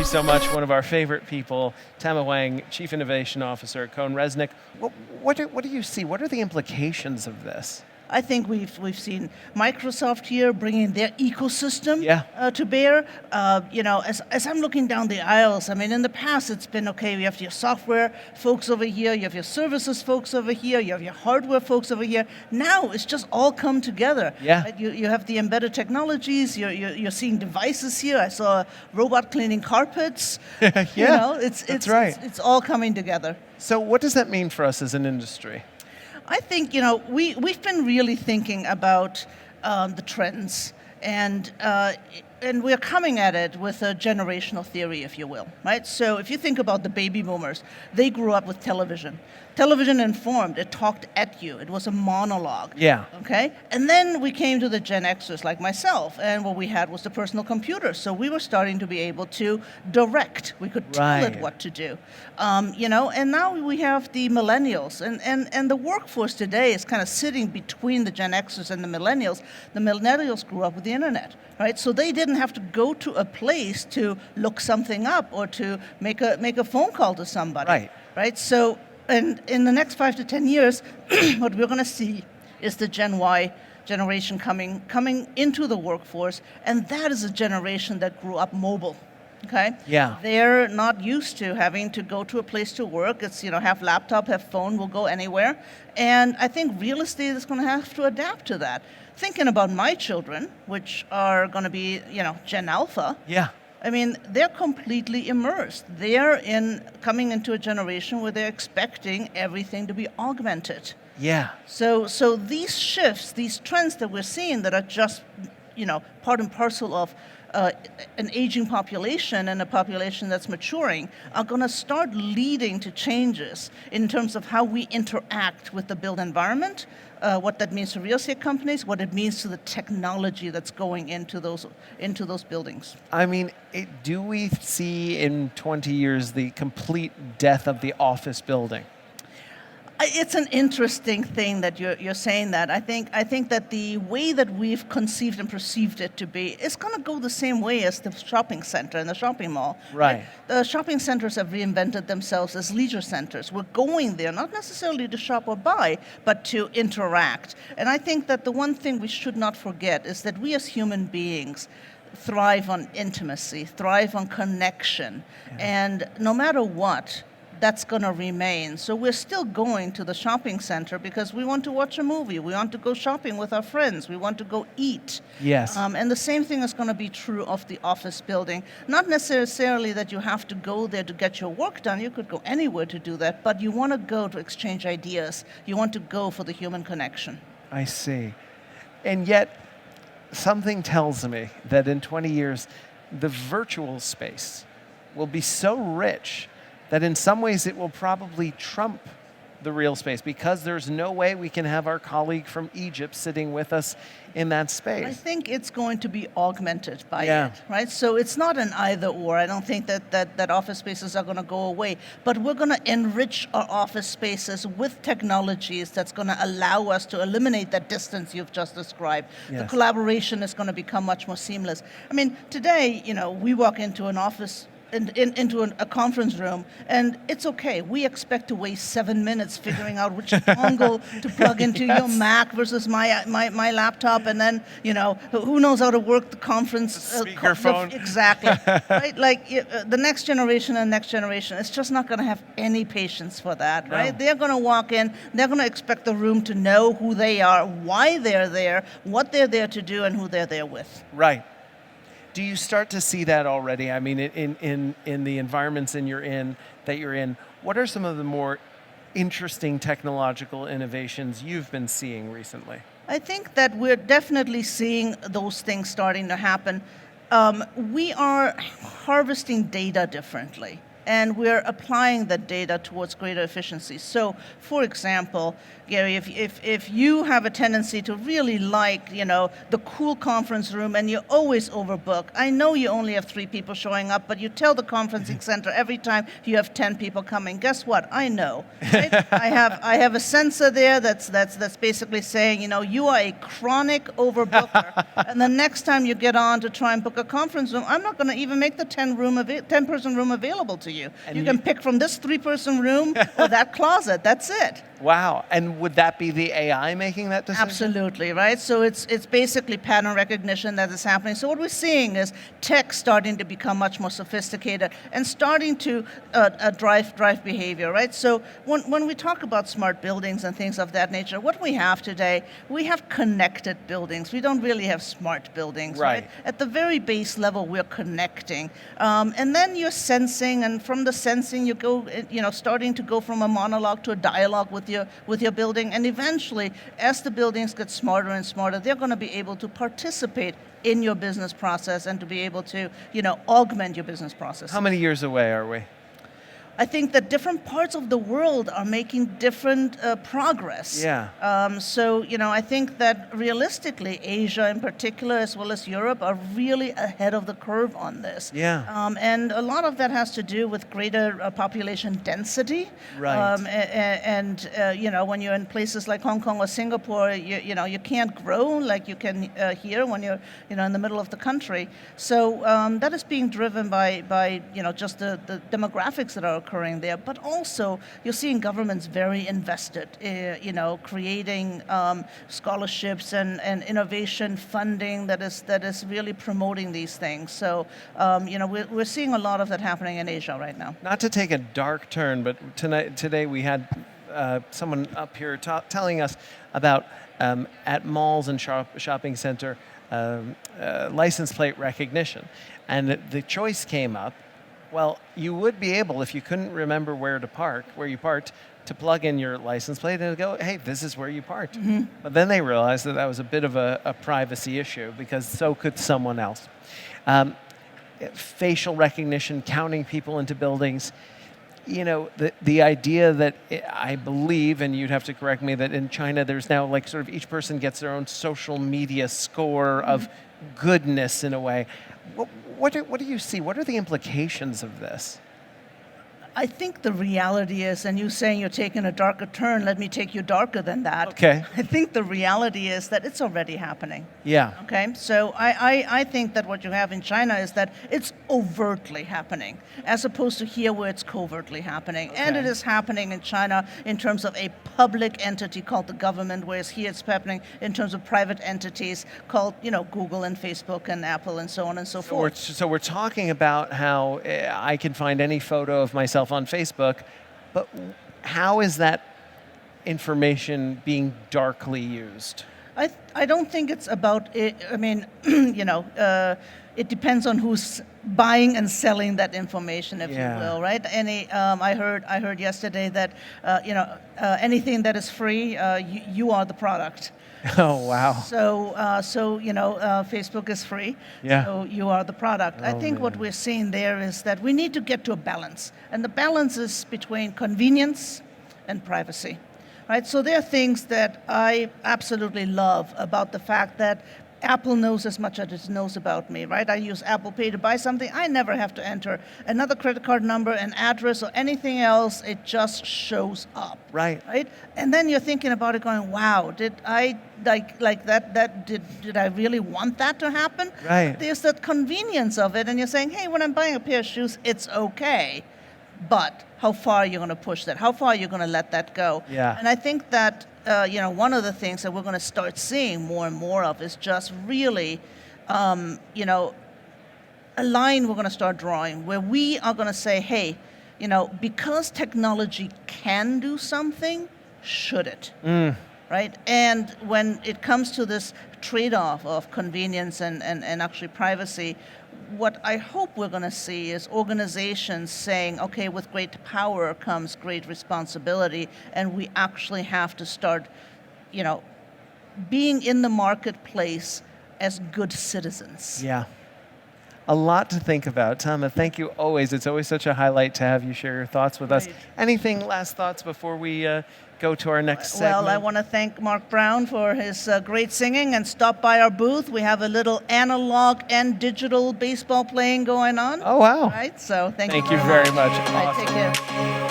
you so much. One of our favorite people, Tama Huang, Chief Innovation Officer at CohnReznick. What do you see? What are the implications of this? I think we've seen Microsoft here bringing their ecosystem to bear. As I'm looking down the aisles, I mean, in the past it's been, okay, you have your software folks over here, you have your services folks over here, you have your hardware folks over here. Now it's just all come together. Yeah. Right? You have the embedded technologies, you're seeing devices here. I saw a robot cleaning carpets. Yeah, it's right. It's all coming together. So what does that mean for us as an industry? I think, we've been really thinking about the trends, and we're coming at it with a generational theory, if you will, right? So if you think about the baby boomers, they grew up with television. Television informed, it talked at you, it was a monologue. Yeah. Okay? And then we came to the Gen-Xers like myself, and what we had was the personal computer. So we were starting to be able to direct. We could tell it what to do. And now we have the Millennials, and the workforce today is kind of sitting between the Gen-Xers and the Millennials. The Millennials grew up with the internet, right? So they didn't have to go to a place to look something up or to make a phone call to somebody. Right? So, and in the next 5 to 10 years, what we're going to see is the Gen Y generation coming into the workforce, and that is a generation that grew up mobile. Okay? Yeah. They're not used to having to go to a place to work. It's, have laptop, have phone, will go anywhere. And I think real estate is going to have to adapt to that. Thinking about my children, which are going to be, GenAlpha. Yeah. I mean, they're completely immersed. They're coming into a generation where they're expecting everything to be augmented. Yeah. So these shifts, these trends that we're seeing that are just, part and parcel of an aging population and a population that's maturing are going to start leading to changes in terms of how we interact with the built environment, what that means to real estate companies, what it means to the technology that's going into those buildings. I mean, do we see in 20 years the complete death of the office building? It's an interesting thing that you're saying that. I think that the way that we've conceived and perceived it to be is going to go the same way as the shopping center and the shopping mall. Right. The shopping centers have reinvented themselves as leisure centers. We're going there not necessarily to shop or buy, but to interact. And I think that the one thing we should not forget is that we as human beings thrive on intimacy, thrive on connection. Yeah. And no matter what, that's going to remain. So we're still going to the shopping center because we want to watch a movie. We want to go shopping with our friends. We want to go eat. Yes. And the same thing is going to be true of the office building. Not necessarily that you have to go there to get your work done. You could go anywhere to do that, but you want to go to exchange ideas. You want to go for the human connection. I see. And yet, something tells me that in 20 years, the virtual space will be so rich that in some ways it will probably trump the real space because there's no way we can have our colleague from Egypt sitting with us in that space. I think it's going to be augmented by it, right? So it's not an either or. I don't think that office spaces are going to go away, but we're going to enrich our office spaces with technologies that's going to allow us to eliminate that distance you've just described. Yes. The collaboration is going to become much more seamless. I mean, today, we walk into an office into a conference room, and it's okay. We expect to waste 7 minutes figuring out which dongle to plug into your Mac versus my laptop, and then, who knows how to work the conference. Speakerphone. Exactly. Right? Like, the next generation it's just not going to have any patience for that, right? No. They're going to walk in, they're going to expect the room to know who they are, why they're there, what they're there to do, and who they're there with. Right. Do you start to see that already? I mean, in the environments that you're in, what are some of the more interesting technological innovations you've been seeing recently? I think that we're definitely seeing those things starting to happen. We are harvesting data differently. and we're applying that data towards greater efficiency. So, for example, Gary, if you have a tendency to really like, the cool conference room and you always overbook, I know you only have 3 people showing up, but you tell the conferencing center every time you have 10 people coming. Guess what? I know. Right? I have a sensor there that's basically saying, you are a chronic overbooker, and the next time you get on to try and book a conference room, I'm not going to even make the 10-person room available to you. And you can pick from this 3-person room or that closet. That's it. Wow. And would that be the AI making that decision? Absolutely, right? So it's basically pattern recognition that is happening. So what we're seeing is tech starting to become much more sophisticated and starting to drive behavior, right? So when we talk about smart buildings and things of that nature, what we have today, we have connected buildings. We don't really have smart buildings, right? At the very base level, we're connecting. And then you're sensing, and from the sensing, you go, starting to go from a monologue to a dialogue with your building, and eventually, as the buildings get smarter and smarter, they're going to be able to participate in your business process and to be able to, augment your business process. How many years away are we? I think that different parts of the world are making different progress. Yeah. So, I think that realistically, Asia in particular, as well as Europe, are really ahead of the curve on this. Yeah. And a lot of that has to do with greater population density. Right. When you're in places like Hong Kong or Singapore, you can't grow like you can here when you're, in the middle of the country. So that is being driven by just the demographics that are occurring there, but also you're seeing governments very invested, creating scholarships and innovation funding that is really promoting these things. So, we're seeing a lot of that happening in Asia right now. Not to take a dark turn, but today we had someone up here telling us about at malls and shopping center license plate recognition, and the choice came up. Well, you would be able, if you couldn't remember where you parked, to plug in your license plate and go, hey, this is where you parked. Mm-hmm. But then they realized that was a bit of a privacy issue, because so could someone else. Facial recognition, counting people into buildings. The idea that I believe, and you'd have to correct me, that in China there's now like sort of each person gets their own social media score of goodness in a way. What do you see? What are the implications of this? I think the reality is, and you saying you're taking a darker turn, let me take you darker than that. Okay. I think the reality is that it's already happening. Yeah. Okay, so I think that what you have in China is that it's overtly happening, as opposed to here where it's covertly happening. Okay. And it is happening in China in terms of a public entity called the government, whereas here it's happening in terms of private entities called, Google and Facebook and Apple and so on and so forth. So we're talking about how I can find any photo of myself on Facebook, but how is that information being darkly used? I don't think it's about it. I mean, it depends on who's buying and selling that information, if you will, right? I heard yesterday that anything that is free, you are the product. Oh, wow. So Facebook is free, so you are the product. I think what we're seeing there is that we need to get to a balance, and the balance is between convenience and privacy, right? So there are things that I absolutely love about the fact that Apple knows as much as it knows about me, right? I use Apple Pay to buy something. I never have to enter another credit card number, an address, or anything else. It just shows up. Right. Right? And then you're thinking about it going, wow, did I like that did I really want that to happen? Right. There's that convenience of it, and you're saying, hey, when I'm buying a pair of shoes, it's okay. But how far are you going to push that? How far are you going to let that go? Yeah. And I think that one of the things that we're going to start seeing more and more of is just really, a line we're going to start drawing where we are going to say, hey, because technology can do something, should it? Right? And when it comes to this trade-off of convenience and actually privacy, what I hope we're going to see is organizations saying, okay, with great power comes great responsibility, and we actually have to start, being in the marketplace as good citizens. Yeah. A lot to think about. Tama, thank you always. It's always such a highlight to have you share your thoughts with us. Right. Anything, last thoughts before we go to our next segment? Well, I want to thank Mark Brown for his great singing, and stop by our booth. We have a little analog and digital baseball playing going on. Oh, wow. Right, so thank you. Thank you very much. All right, Awesome. take care.